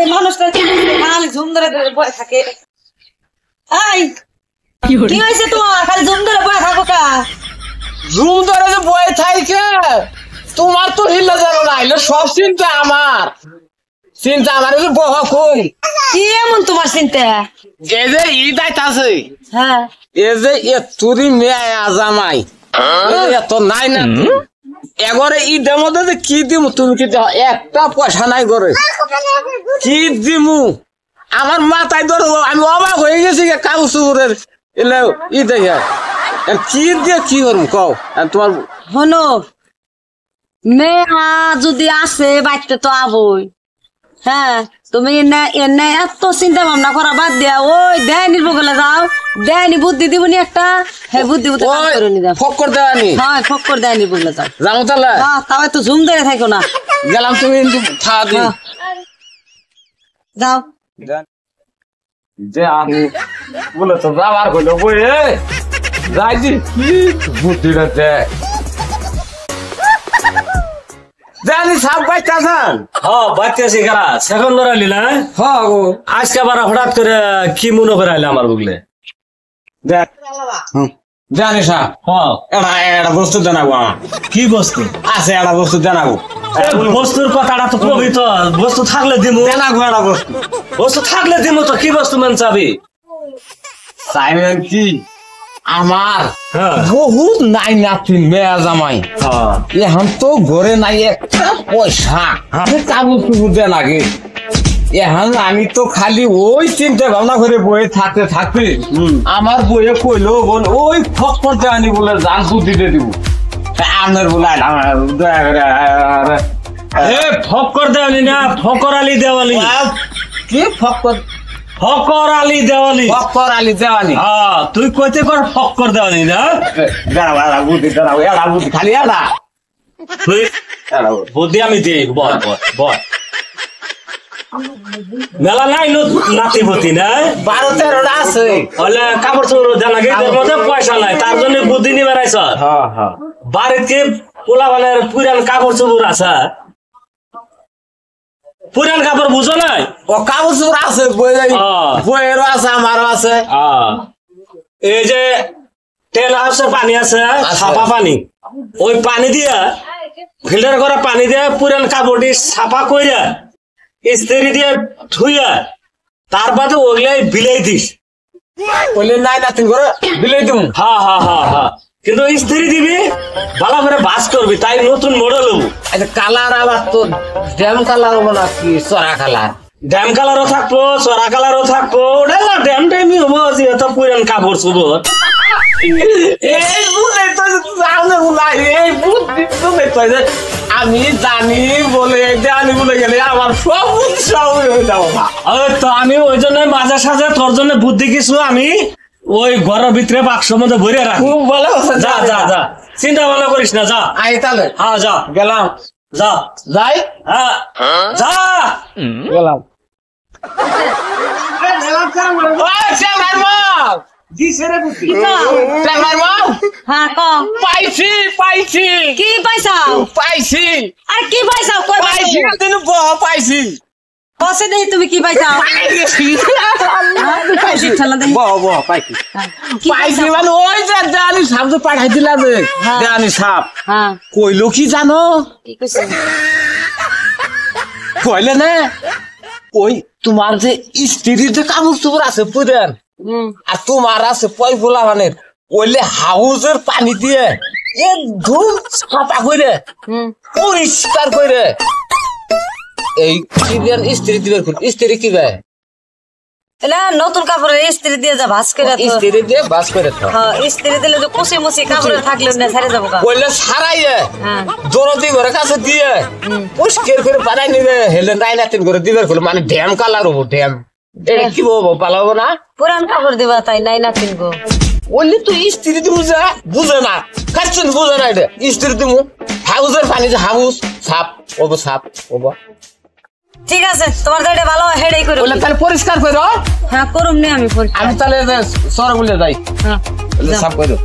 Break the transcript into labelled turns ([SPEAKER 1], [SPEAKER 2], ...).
[SPEAKER 1] এই মানুষটা খালি ঝুম ধরে বয়ে থাকে। কি হয়েছে তোমার? খালি ঝুম ধরে বয়ে থাকো কা?
[SPEAKER 2] ঝুম ধরে যে বয়ে থাকে তোমার তো হিলা জানো না, সব চিন্তা আমার। চিন্তা আমার বহ কই
[SPEAKER 1] কি এমন তোমার চিন্তা?
[SPEAKER 2] এই যে ঈদ আইতাছে,
[SPEAKER 1] হ্যাঁ
[SPEAKER 2] এই যে তুরি মেয়ে জামাই এত নাই না, এবারে ঈদের মধ্যে যে কি দিমু তুমি কি একটা পয়সা নাই করে কি দিমু আমার মাথায় ধরো। আমি অবাক হয়ে গেছি কাগজ চুরের এলে ঈদে কি দিয়ে কি করবো কও তোমার।
[SPEAKER 1] হনো মেয়া যদি আসে বাইতে তো আবই। হ্যাঁ তুমি এনে এত চিন্তা ভাবনা করা বাদ দিয়া ওই দেয়নির বগলে যাও, দেয়নি বুদ্ধি দিবনি একটা। হ্যাঁ বুদ্ধি বুদ্ধি
[SPEAKER 2] ফক্কর দেওয়ানি,
[SPEAKER 1] হ্যাঁ ফক্কর দেয়নি বগলে যাও।
[SPEAKER 2] যাও তাহলে
[SPEAKER 1] তাও একটু ঝুম ধরে থাকো না।
[SPEAKER 2] গেলাম তুমি খাওয়া দিন
[SPEAKER 1] যাও।
[SPEAKER 2] যে আমি বলে তো যাবার কইলো বই যাই দি কি বুদ্ধিটা দেখ জানি সাপ বাইতাছেন।
[SPEAKER 3] হ্যাঁ বাইতেছি কারা সেকেন্ড ধরালি না।
[SPEAKER 2] হ্যাঁ গো
[SPEAKER 3] আজকে আবার হঠাৎ করে কি মনে করে আইলে আমার বুগলে
[SPEAKER 2] দেখ জানি সাপ।
[SPEAKER 3] হ্যাঁ
[SPEAKER 2] এটা বস্তু জানাবো আমার
[SPEAKER 3] কি বস্তু
[SPEAKER 2] আছে, একটা বস্তু জানাবো।
[SPEAKER 3] বস্তুর কথাটা তো কবি তো বস্তু থাকলে দিমু।
[SPEAKER 2] জানাবো একটা বস্তু,
[SPEAKER 3] বস্তু থাকলে দিমু তো কি বস্তু মান চাবি
[SPEAKER 2] চাইবেন কি আমার
[SPEAKER 3] হ্যাঁ
[SPEAKER 2] বহুত নাই নাতি মেয়া জামাই। এখন তো ঘরে নাই একটা পয়সা, কাগজ টুকু দেন আগে। এখন আমি তো খালি ওই চিন্তা ভাবনা করে বইয়ে থাকতে থাকতে আমার বইয়ে কইলো বল ওই ফক করতে আনি বলে জান বুদ্ধিতে দিব আপনার বলে দয়া করে
[SPEAKER 3] ফকর দেওয়ালি না ফকর আলী দেওয়ালি।
[SPEAKER 2] কি ফক্কর?
[SPEAKER 3] ফকর আলী দেওয়ালি।
[SPEAKER 2] ফক্কর আলী দেওয়ানি।
[SPEAKER 3] হ্যাঁ তুই কইতে কর ফকর দেওয়ালি না।
[SPEAKER 2] দাঁড়াও এড়া বুদ্ধি, দাঁড়াও এড়া বুদ্ধি, খালি এড়া
[SPEAKER 3] তুই বুদ্ধি আমি দিই বল বল বল। মেলা নাই নাতি ভতি না
[SPEAKER 2] 12-13টা আছে।
[SPEAKER 3] হলে কাপড় চোপড় জানা গেদের মধ্যে পয়সা নাই তার জন্য বুদ্ধি নিয়ে বেড়াইছ। বাড়িতে পোলা বানের পুরান কাপড় চোপড় আছে, পুরান কাপড় বুঝো নাই?
[SPEAKER 2] ও কাগজ চোপড় আছে, বইয়েরও আছে আমারও আছে।
[SPEAKER 3] এই যে তেল হাউসের পানি আছে ছাপা পানি, ওই পানি দিয়া ফিল্টার করা পানি দিয়ে পুরান কাপড়টি ছাপা কইরা ইস্ত্রি দিয়ে ধুইয়া তার বাদে ওগুলাই বিলাই দিস।
[SPEAKER 2] বললে নাই নাতিন করে বিলাই দিব।
[SPEAKER 3] হ্যাঁ হ্যাঁ হ্যাঁ হ্যাঁ কিন্তু ইস্ত্রি দিবি ভালো করে ভাঁজ করবি, তাই নতুন মডেল হবো।
[SPEAKER 2] আচ্ছা কালার আবার তো ড্যাম কালার হবো নাকি চড়া কালার?
[SPEAKER 3] ড্যাম কালারও থাকবো চড়া কালারও থাকবো, ওটা ড্যাম ড্যামই হবো যেহেতু পুরান কাপড় চোপড়। আমি জানি বলে জানি বলে গেলে আমার সব হয়ে যাবো। তো আমি ওই জন্য মাঝে সাঝে তোর জন্য বুদ্ধি কিছু আমি ওই ঘরের ভিতরে বাক্সের মধ্যে ভরে রাখি।
[SPEAKER 2] খুব ভালো,
[SPEAKER 3] যা যা যা চিন্তা ভাবনা করিস না, যা।
[SPEAKER 2] আই তাহলে
[SPEAKER 3] হ্যাঁ যা
[SPEAKER 2] গেলাম,
[SPEAKER 3] যা
[SPEAKER 2] যাই
[SPEAKER 3] হ্যাঁ যা
[SPEAKER 2] গেলাম।
[SPEAKER 1] হ্যাঁ ক
[SPEAKER 2] পাইছি পাইছি
[SPEAKER 1] কি পাইছাও?
[SPEAKER 2] পাইছি
[SPEAKER 1] আর কি পাইছাও? কই
[SPEAKER 2] পাইছি বহ পাইছি
[SPEAKER 1] বসে দেই তুমি কি পাইছাও? পাইছি ঠেলা দেই
[SPEAKER 2] বহ বহ পাইছি
[SPEAKER 1] কি
[SPEAKER 2] পাইছি মানে ওই যে দেয়ানি সাপ যে পাঠাই দিলা যে দেয়ানি সাপ
[SPEAKER 1] হ্যাঁ
[SPEAKER 2] কইলো কি জানো?
[SPEAKER 1] কি কইছে?
[SPEAKER 2] কইলে না ওই তোমার যে স্ত্রীর যে কাগজ চোপড় আছে পুরান আর তোমার আছে পয় ফোলা মানে ওইলে হাউজের পানি দিয়ে একদম সাফা করে পরিষ্কার করে এই স্ত্রী দিবে। স্ত্রী কি ভাই
[SPEAKER 1] এলা নতুন কাপড়ের ইস্ত্রি দিয়ে যা ভাঁজ করে তো।
[SPEAKER 2] স্ত্রী দিয়ে বাস করে তো।
[SPEAKER 1] হ্যাঁ ইস্ত্রি দিলে তো কুচি মুচি কাপড়ে থাকলে না ছাড়ে যাবো গা।
[SPEAKER 2] ওইলে সারাইয়ে
[SPEAKER 1] হ্যাঁ
[SPEAKER 2] জোরদি ঘরে কাছে দিয়ে পরিষ্কার করে বানাই নিবে হেলে নাই না তিন করে দিবে মানে ড্যাম কালার হবো। ড্যাম এটা কি হবো ভালো হবো না?
[SPEAKER 1] পুরান কাপড় দিবা তাই নাই না কিনবো।
[SPEAKER 2] ওইলে তো স্ত্রী দিব বুঝে না খাচ্ছেন বুঝে না এটা স্ত্রী দিব হাউজের পানি যে হাউস সাপ ওবো সাপ ওবো।
[SPEAKER 1] ঠিক আছে তোমার যেটা ভালো হেডেই করো।
[SPEAKER 2] ওইলে তাহলে পরিষ্কার করো।
[SPEAKER 1] হ্যাঁ করুম নি আমি পরিষ্কার।
[SPEAKER 2] আমি তাহলে সরগুলে যাই
[SPEAKER 1] হ্যাঁ
[SPEAKER 2] সাপ করো।